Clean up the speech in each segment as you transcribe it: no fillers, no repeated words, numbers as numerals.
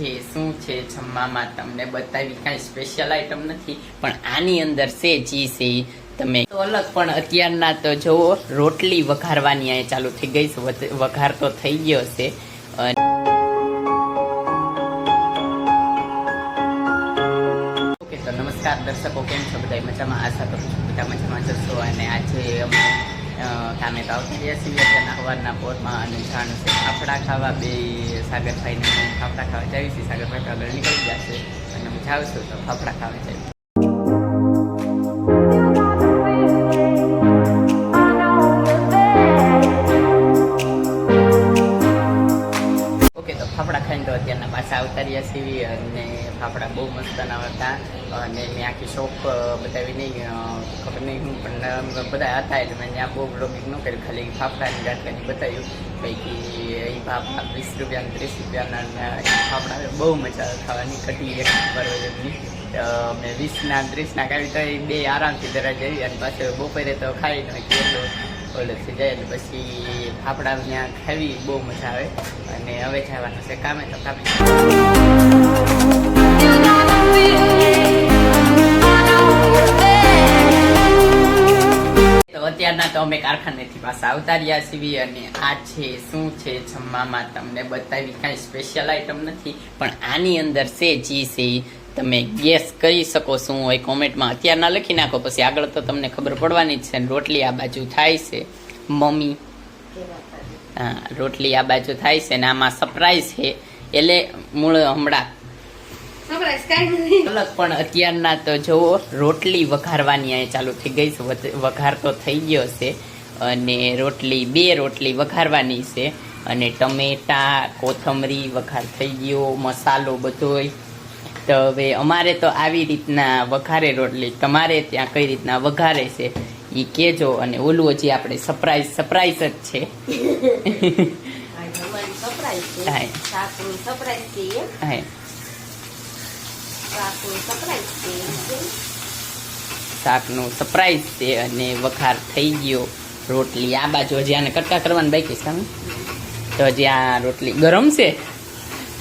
છે શું છે જમવામાં તમને બતાવી કાંઈ સ્પેશિયલ આઈટમ નથી, પણ આની અંદર છે જી છે તમે તો અલગ. પણ અત્યારના તો જુઓ રોટલી વઘારવાની અહીંયા ચાલુ થઈ ગઈ છે, વઘાર તો થઈ ગયો છે. ઓકે તો નમસ્કાર દર્શકો, કેમ છો બધા? મજામાં? આશા કરું છું બધા મજામાં જશો. અને આજે અમે કામે તો આવતી રહ્યા છીએ અત્યારના સવારના પોરમાં, અને જાણું છે ફાફડા ખાવા. બે સાગરભાઈને ફાફડા ખાવા જાવી છીએ. સાગરભાઈ આગળ નીકળી જશે અને હું જાઉં છું તો ફાફડા ખાવા જાય. ફાફડા ખાઈને તો અત્યારના પાછા આવતા રહ્યા છીએ, અને ફાફડા બહુ મસ્ત હતા. અને મેં આખી શોપ બતાવી નહીં, ખબર નહીં હું, પણ બધા હતા એટલે મેં ત્યાં બહુ બ્લોગિંગ ન કર્યું, ખાલી ફાફડાની ગાંઠવાની બતાવ્યું. પૈકી એ ફાફડા 20 રૂપિયાના 30 રૂપિયાના ફાફડા બહુ મજા આવે ખાવાની. કટી એક નંબર હોય એમની. મેં 20ના 30ના ખાવી તો બે આરામથી જરા જઈ, અને પાછળ બપોરે તો ખાઈ નાખી એટલું ઓલો થઈ જાય. એટલે પછી ફાફડા ત્યાં ખાવી બહુ મજા આવે. અને હવે જવાનું છે કામે, તો કામે તો અત્યારના તો અમે કારખાનેથી પાછા આવતા રહ્યા છીએ. અને આ છે શું છે જમવામાં તમને બતાવી કાંઈ સ્પેશિયલ આઈટમ નથી, પણ આની અંદર છે જી છે તમે ગેસ કરી શકો શું હોય કોમેન્ટમાં અત્યારના લખી નાખો, પછી આગળ તો તમને ખબર પડવાની જ છે. રોટલી આ બાજુ થાય છે મમ્મી, હા રોટલી આ બાજુ થાય છે, ને આમાં સરપ્રાઈઝ છે. એટલે મૂળ હમણાં અલગ. પણ અત્યારના તો જુઓ રોટલી વઘારવાની અહીંયા ચાલુ થઈ ગઈ છે, વઘાર તો થઈ ગયો છે. અને બે રોટલી વઘારવાની છે, અને ટમેટા કોથમરી વઘાર થઈ ગયો, મસાલો બધોય. તો હવે અમારે તો આવી રીતના વઘારે રોટલી, તમારે ત્યાં કઈ રીતના વઘારે છે એ કેજો. અને ઓલું હજી આપણે સરપ્રાઈઝ જ છે. શાકનું સરપ્રાઈઝ છે, અને વઘાર થઈ ગયો. રોટલી આ બાજુ હજી આને કટકા કરવાની બાકી છે, તો હજી આ રોટલી ગરમ છે.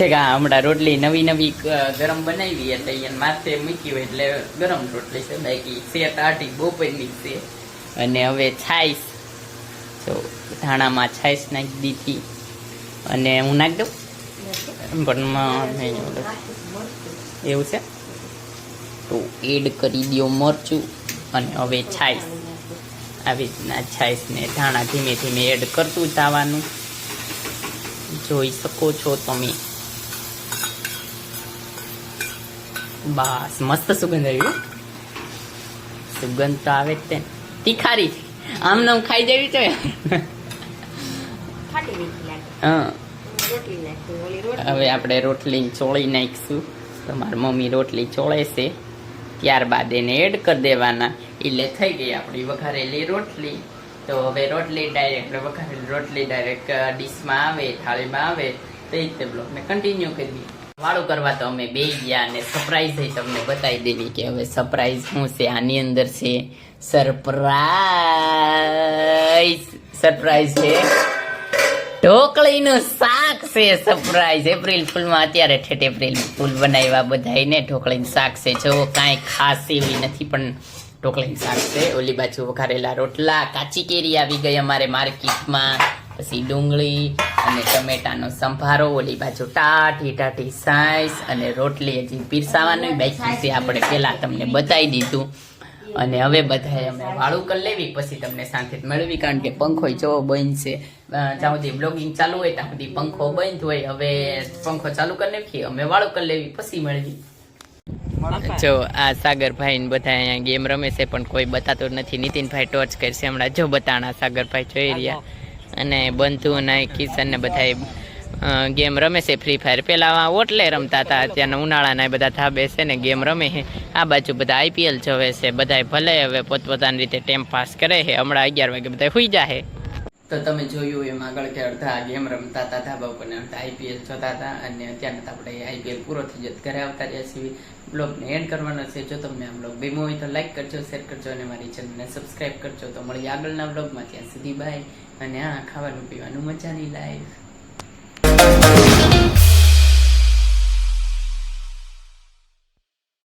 હમણાં રોટલી નવી ગરમ બનાવી એટલે અહીંયા માથે મૂકી હોય એટલે ગરમ રોટલી છે. બાકી છે ટાટી બપોરની છે. અને હવે છાશ, જો ધાણામાં છાશ નાખી દીધી, અને હું નાખી દઉં પણ એવું છે તો એડ કરી દો મરચું. અને હવે છાશ, આવી રીતના છાશને ધાણા ધીમે ધીમે એડ કરતું જવાનું, જોઈ શકો છો તમે. બસ મસ્ત સુગંધ આવી, સુગંધ તો આવે જ તે તીખારી આમને ખાઈ જવી છે. હા હવે આપણે રોટલી ચોળી નાખીશું. તમારી મમ્મી રોટલી ચોળે છે, ત્યારબાદ એને એડ કરી દેવાના. એટલે થઈ ગઈ આપણી વઘારેલી રોટલી. તો હવે રોટલી ડાયરેક્ટ વઘારેલી રોટલી ડાયરેક્ટ ડીશમાં આવે, થાળીમાં આવે, તો એ રીતે બ્લોગને કન્ટિન્યુ કરી. વાળું કરવા તો અમે બે ગયા, અને સરપ્રાઈઝ તમને બતાવી દેવી કે હવે સરપ્રાઈઝ શું છે. આની અંદર છે સરપ્રાઈઝ છે ઢોકળીનું શાક છે. સરપ્રાઈઝ એપ્રિલ ફૂલમાં અત્યારે ઠેઠ એપ્રિલ ફૂલ બનાવ્યા બધાને. ઢોકળીનું શાક છે, જો કાંઈ ખાસ એવી નથી, પણ ઢોકળીનું શાક છે. ઓલી બાજુ વઘારેલા રોટલા, કાચી કેરી આવી ગઈ અમારે માર્કેટમાં, પછી ડુંગળી અને ટમેટાનો સંભારો, ઓલી બાજુ ટાઢી સાઈસ, અને રોટલી હજી પીરસાવાનું બાકી છે. આપણે પેલા તમને બતાવી દીધું. અને હવે બધાએ અમે વાળું કરી લેવી, પછી તમને સાથે મેળવી, કારણ કે પંખો જો બંધ છે. જ્યાં સુધી બ્લોગિંગ ચાલુ હોય ત્યાં સુધી પંખો બંધ હોય. હવે પંખો ચાલુ કરી નાખીએ, અમે વાળું કરી લેવી, પછી મેળવી. જો આ સાગરભાઈ ને બધા અહીંયા ગેમ રમે છે, પણ કોઈ બતાતું નથી. નીતિનભાઈ ટોર્ચ કરશે હમણાં, જો બતાણા સાગરભાઈ જોઈ રહ્યા. અને બંધુ અને કિશન ને બધા ગેમ રમે છે ફ્રી ફાયર. પેલા ઓટલે રમતા હતા, અત્યારના ઉનાળાના બધા ધાબે છે ને ગેમ રમે છે. આ બાજુ બધા IPL જોવે છે. બધા ભલે હવે પોતપોતાની રીતે ટાઈમ પાસ કરે છે. હમણાં 11 વાગે બધા સુઈ જાય. તો તમે જોયું એમ આગળ કે અડધા ગેમ રમતા હતા ધાબા ઉપર, ને અડધા IPL જોતા હતા. અને અત્યારે આપણે IPL પૂરો થઈ જતો ઘરે આવતા રહ્યા છીએ. બ્લોગને એન્ડ કરવાનો છે. જો તમને આ બ્લોગ ગમ્યો હોય તો લાઈક કરજો, શેર કરજો, અને મારી ચેનલને સબસ્ક્રાઈબ કરજો. તો મળીએ આગળના બ્લોગમાં. ત્યાં સુધી બાય. અને હા, ખાવાનું પીવાનું મજાની લાઈફ.